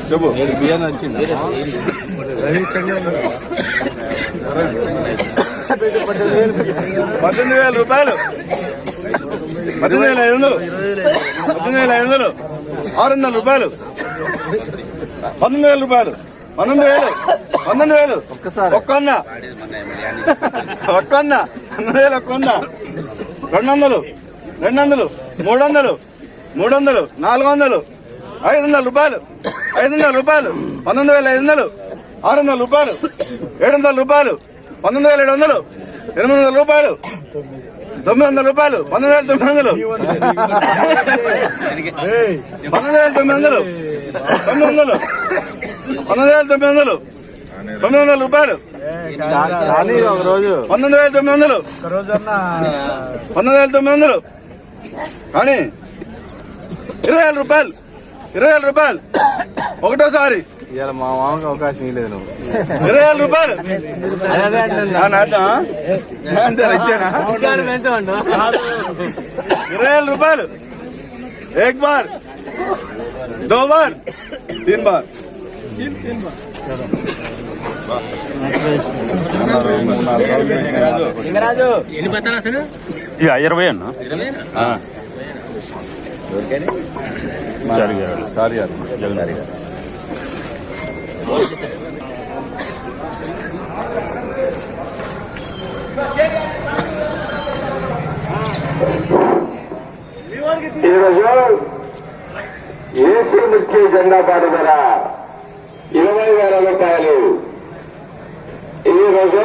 చెప్పు బియ్యం వచ్చింది 18,000 రూపాయలు 18,500 18,500 600 రూపాయలు 19,000 రూపాయలు 19,000 ఒక్కన్న 19,000 ఒక్కన్న 200 300 400 500 రూపాయలు 19,500 600 రూపాయలు 700 రూపాయలు 19,700 800 రూపాయలు 900 రూపాయలు 19,900 19,900 900 రూపాయలు 19,900 కానీ 20,000 రూపాయలు 20,000 రూపాయలు ఒకటోసారి ఇవాళ మా మామకి అవకాశం ఇవ్వలేదు నువ్వు 20,000 రూపాయలు ఇచ్చానా 20,000 రూపాయలు एक बार 2 बार 3 बार ఇక 20 అన్న సారీ ఈరోజు ఏసీ మిర్చి జెండా పాటు ధర 20,000 రూపాయలు. ఈరోజు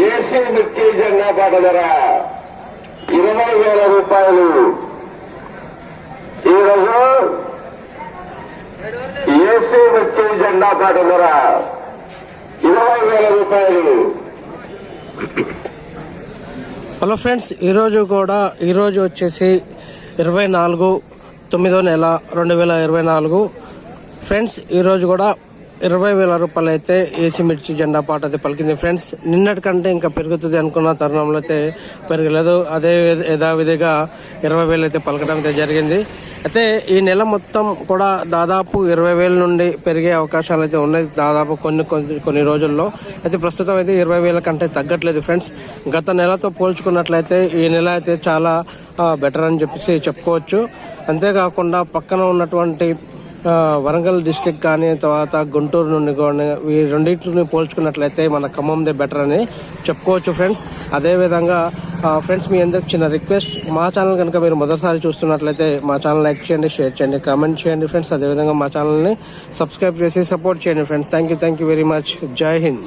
ఏసీ మిర్చి జెండా పాటు ధర 20,000 రూపాయలు. ఈరోజు ఏసీ మిర్చి జెండా పాటు ధర 20,000 రూపాయలు. హలో ఫ్రెండ్స్, ఈరోజు వచ్చేసి 24/9/2024 ఫ్రెండ్స్. ఈరోజు కూడా 20,000 రూపాయలు అయితే ఏసీ మిర్చి జెండా పాట అయితే పలికింది ఫ్రెండ్స్. నిన్నటికంటే ఇంకా పెరుగుతుంది అనుకున్న తరుణంలో అయితే పెరగలేదు. అదే యథావిధిగా 20,000 అయితే పలకడం అయితే జరిగింది. అయితే ఈ నెల మొత్తం కూడా దాదాపు 20,000 నుండి పెరిగే అవకాశాలు అయితే ఉన్నాయి దాదాపు కొన్ని రోజుల్లో. అయితే ప్రస్తుతం అయితే 20,000 కంటే తగ్గట్లేదు ఫ్రెండ్స్. గత నెలతో పోల్చుకున్నట్లయితే ఈ నెల అయితే చాలా బెటర్ అని చెప్పుకోవచ్చు. అంతేకాకుండా పక్కన ఉన్నటువంటి వరంగల్ డిస్టిక్ కానీ తర్వాత గుంటూరు నుండి కానీ ఈ రెండింటిని పోల్చుకున్నట్లయితే మన ఖమ్మందే బెటర్ అని చెప్పుకోవచ్చు ఫ్రెండ్స్. అదేవిధంగా ఫ్రెండ్స్, మీ అందరికి చిన్న రిక్వెస్ట్, మా ఛానల్ కనుక మీరు మొదటిసారి చూస్తున్నట్లయితే మా ఛానల్ లైక్ చేయండి, షేర్ చేయండి, కామెంట్ చేయండి ఫ్రెండ్స్. అదేవిధంగా మా ఛానల్ని సబ్స్క్రైబ్ చేసి సపోర్ట్ చేయండి friends. Thank you very much. జై హింద్.